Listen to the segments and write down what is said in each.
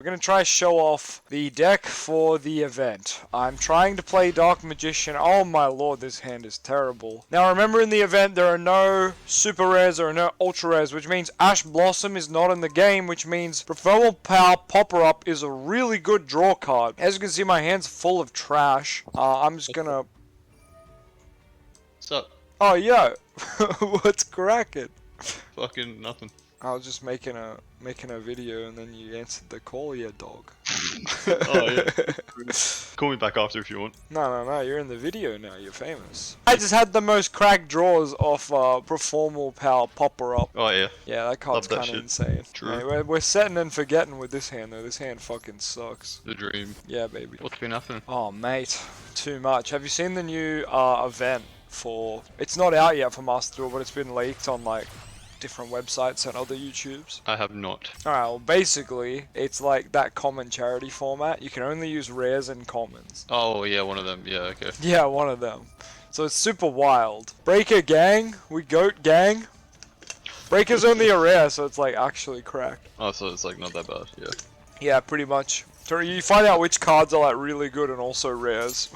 We're going to try show off the deck for the event. I'm trying to play Dark Magician. Oh my lord, this hand is terrible. Now remember, in the event there are no super rares or no ultra rares, which means Ash Blossom is not in the game, which means Proverbial Power Popper Up is a really good draw card. As you can see, my hand's full of trash. I'm just gonna... What's up? Oh, yo. What's cracking? Fucking nothing. I was just making a video and then you answered the call, yeah, dog. Oh yeah. Call me back after if you want. No, you're in the video now, you're famous. I just had the most cracked draws off Performal Power Popper Up. Oh yeah. Yeah, that card's Love that kind of shit. insane. True. Mate, we're setting and forgetting with this hand though. This hand fucking sucks. The dream. Yeah, baby. What's been happening? Oh, mate. Too much. Have you seen the new event for... It's not out yet for Master Duel, but it's been leaked on like different websites and other YouTubes. I have not. Alright, well basically, it's like that common charity format. You can only use rares and commons. Oh yeah, one of them. Yeah, okay. Yeah, one of them. So it's super wild. Breaker gang, we goat gang. Breaker's only a rare, so it's like actually cracked. Oh, so it's like not that bad. Yeah. Yeah, pretty much. So you find out which cards are like really good and also rares.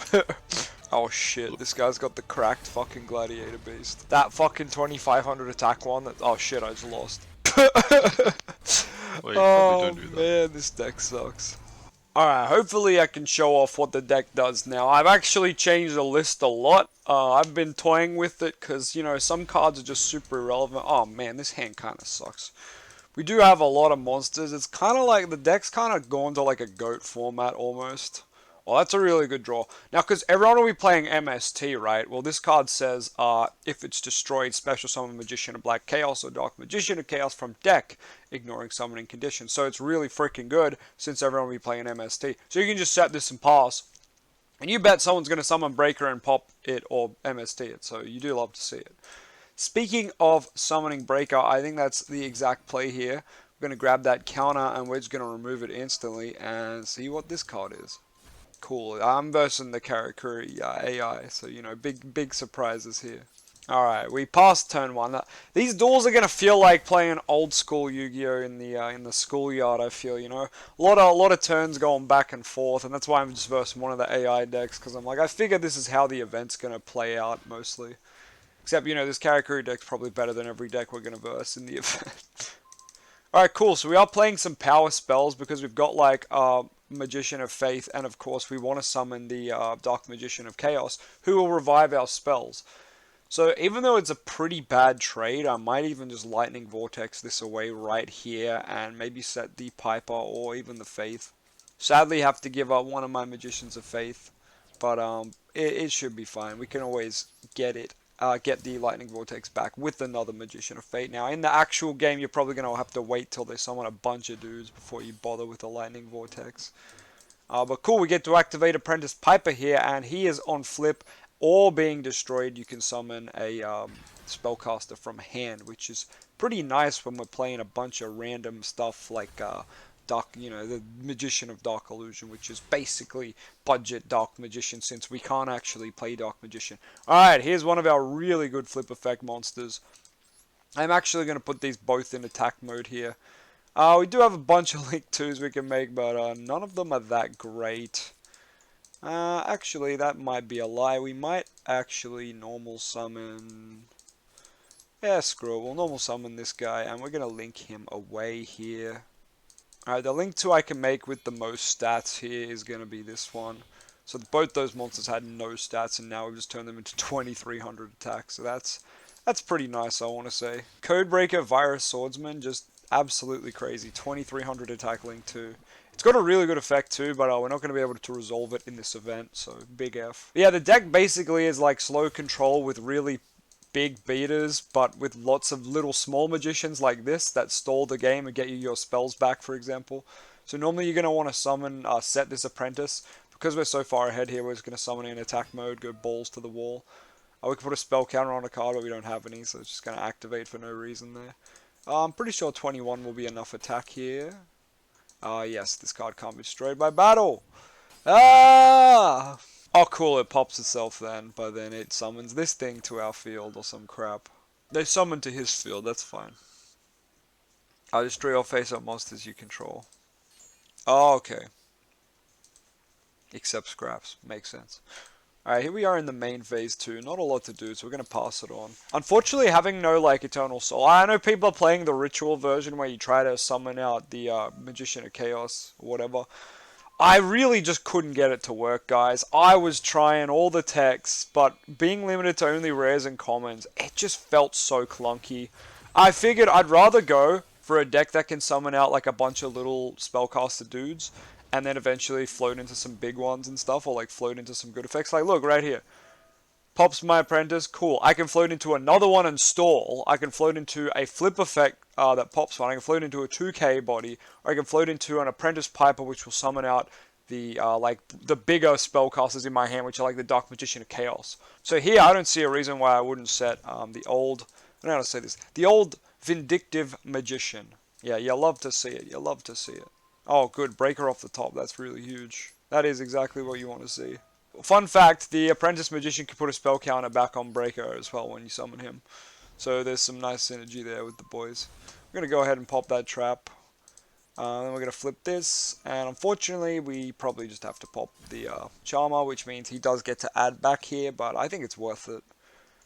Oh shit, this guy's got the cracked fucking gladiator beast. That fucking 2500 attack one that... Oh shit, I just lost. Wait, Oh don't do that. man, this deck sucks. Alright, hopefully I can show off what the deck does now. I've actually changed the list a lot. I've been toying with it because, you know, some cards are just super irrelevant. Oh man, this hand kind of sucks. We do have a lot of monsters. It's kind of like the deck's kind of gone to like a GOAT format almost. Well, that's a really good draw. Now, because everyone will be playing MST, right? Well, this card says, if it's destroyed, special summon Magician of Black Chaos or Dark Magician of Chaos from deck, ignoring summoning conditions. So it's really freaking good since everyone will be playing MST. So you can just set this and pass. And you bet someone's going to summon Breaker and pop it or MST it. So you do love to see it. Speaking of summoning Breaker, I think that's the exact play here. We're going to grab that counter and we're just going to remove it instantly and see what this card is. Cool. I'm versing the Karakuri AI, so you know, big surprises here. Alright, we passed turn 1. These duels are gonna feel like playing old school Yu-Gi-Oh in the schoolyard. I feel, you know, a lot of turns going back and forth, and that's why I'm just versing one of the AI decks, because I'm like, I figure this is how the event's gonna play out mostly. Except, you know, this Karakuri deck's probably better than every deck we're gonna verse in the event. Alright, cool. So we are playing some power spells because we've got like Magician of Faith, and of course we want to summon the Dark Magician of Chaos, who will revive our spells. So even though it's a pretty bad trade, I might even just Lightning Vortex this away right here and maybe set the Piper or even the Faith. Sadly have to give up one of my Magicians of Faith, but it should be fine. We can always get it. Get the Lightning Vortex back with another Magician of Fate. Now, in the actual game, you're probably going to have to wait till they summon a bunch of dudes before you bother with a Lightning Vortex. But cool, we get to activate Apprentice Piper here, and he is on flip or being destroyed. You can summon a Spellcaster from hand, which is pretty nice when we're playing a bunch of random stuff like Dark, you know, the Magician of Dark Illusion, which is basically budget Dark Magician since we can't actually play Dark Magician. Alright, here's one of our really good flip effect monsters. I'm actually going to put these both in attack mode here. We do have a bunch of Link 2s we can make, but none of them are that great. Actually, that might be a lie. We might actually normal summon... Yeah, screw it. We'll normal summon this guy, and we're going to link him away here. Alright, the Link 2 I can make with the most stats here is going to be this one. So both those monsters had no stats, and now we've just turned them into 2300 attack. So that's pretty nice, I want to say. Codebreaker Virus Swordsman, just absolutely crazy. 2300 attack Link 2. It's got a really good effect too, but we're not going to be able to resolve it in this event, so big F. Yeah, the deck basically is like slow control with really big beaters, but with lots of little small magicians like this that stall the game and get you your spells back, for example. So normally you're going to want to summon, set this apprentice. Because we're so far ahead here, we're just going to summon in attack mode, go balls to the wall. We can put a spell counter on a card, but we don't have any, so it's just going to activate for no reason there. I'm pretty sure 21 will be enough attack here. Yes, this card can't be destroyed by battle. Ah! Oh cool, it pops itself then, but then it summons this thing to our field or some crap. They summon to his field, that's fine. I'll destroy all face-up monsters you control. Oh, okay. Except scraps. Makes sense. Alright, here we are in the main phase 2. Not a lot to do, so we're gonna pass it on. Unfortunately, having no, like, Eternal Soul. I know people are playing the ritual version where you try to summon out the Magician of Chaos, or whatever. I really just couldn't get it to work, guys. I was trying all the techs, but being limited to only rares and commons, it just felt so clunky. I figured I'd rather go for a deck that can summon out like a bunch of little spellcaster dudes, and then eventually float into some big ones and stuff, or like float into some good effects. Like, look, right here. Pops my apprentice, cool. I can float into another one and stall. I can float into a flip effect that pops one. I can float into a 2k body, or I can float into an apprentice piper, which will summon out the like the bigger spellcasters in my hand, which are like the Dark Magician of Chaos. So here, I don't see a reason why I wouldn't set the old. I don't know how to say this. The old Vindictive Magician. Yeah, you love to see it. You love to see it. Oh, good. Breaker off the top. That's really huge. That is exactly what you want to see. Fun fact, the Apprentice Magician can put a spell counter back on Breaker as well when you summon him. So there's some nice synergy there with the boys. We're going to go ahead and pop that trap. Then we're going to flip this. And unfortunately, we probably just have to pop the Charmer, which means he does get to add back here, but I think it's worth it.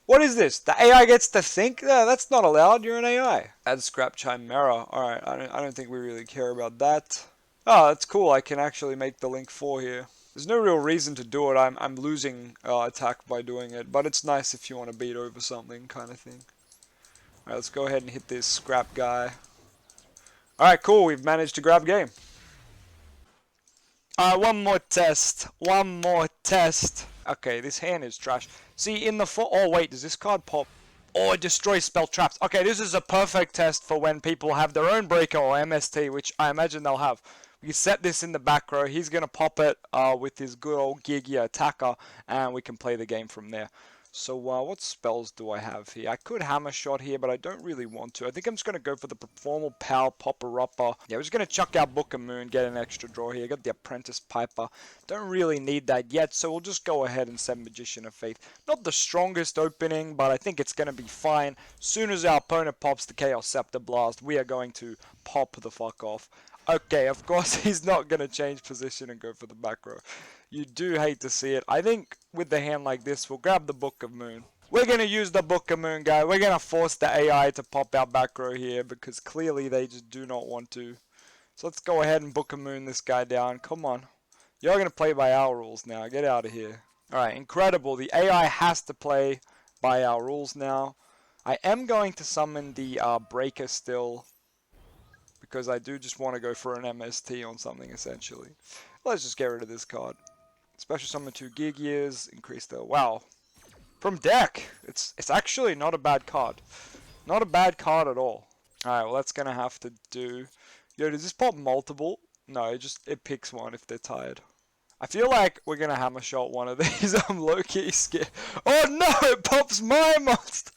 What is this? The AI gets to think? Yeah, that's not allowed. You're an AI. Add Scrap Chimera. Alright, I don't think we really care about that. Oh, that's cool. I can actually make the link 4 here. There's no real reason to do it. I'm losing attack by doing it, but it's nice if you want to beat over something kind of thing. Alright, let's go ahead and hit this scrap guy. Alright, cool. We've managed to grab game. Alright, one more test. One more test. Okay, this hand is trash. See, in the oh, wait, does this card pop? Oh, it destroys spell traps. Okay, this is a perfect test for when people have their own breaker or MST, which I imagine they'll have. We set this in the back row. He's going to pop it with his good old Yugioh attacker, and we can play the game from there. So what spells do I have here? I could Hammer Shot here, but I don't really want to. I think I'm just going to go for the Performal Power Popper-Upper. Yeah, we're just going to chuck out Book of Moon, get an extra draw here. Got the Apprentice Piper. Don't really need that yet, so we'll just go ahead and send Magician of Faith. Not the strongest opening, but I think it's going to be fine. Soon as our opponent pops the Chaos Scepter Blast, we are going to pop the fuck off. Okay, of course he's not going to change position and go for the back row. You do hate to see it. I think with the hand like this, we'll grab the Book of Moon. We're going to use the Book of Moon, guy. We're going to force the AI to pop our back row here because clearly they just do not want to. So let's go ahead and Book of Moon this guy down. Come on. You're going to play by our rules now. Get out of here. Alright, incredible. The AI has to play by our rules now. I am going to summon the Breaker still, because I do just want to go for an MST on something, essentially. Let's just get rid of this card. Special summon 2 Yugiohs, increase the... Wow. From deck! It's actually not a bad card. Not a bad card at all. Alright, well that's gonna have to do... Yo, does this pop multiple? No, it picks one if they're tired. I feel like we're gonna Hammer Shot one of these. I'm low-key scared. Oh no! It pops my monster!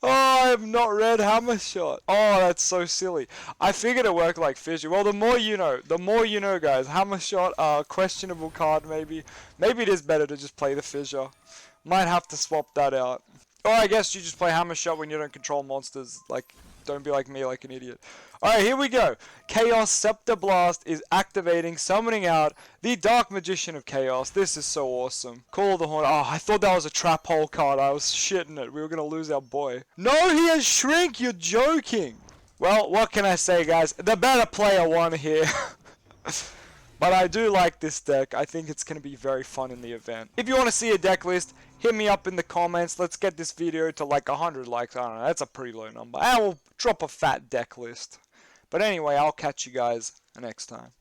Oh, I have not read Hammer Shot. Oh, that's so silly. I figured it worked like Fissure. Well, the more you know. The more you know, guys. Hammer Shot, questionable card maybe. Maybe it is better to just play the Fissure. Might have to swap that out. Or I guess you just play Hammer Shot when you don't control monsters. Like, don't be like me, like an idiot. Alright, here we go. Chaos Scepter Blast is activating, summoning out the Dark Magician of Chaos. This is so awesome. Call the Horn. Oh, I thought that was a Trap Hole card. I was shitting it. We were going to lose our boy. No, he has Shrink. You're joking. Well, what can I say, guys? The better player won here. But I do like this deck. I think it's going to be very fun in the event. If you want to see a deck list, hit me up in the comments. Let's get this video to like 100 likes. I don't know. That's a pretty low number. I will drop a fat deck list. But anyway, I'll catch you guys next time.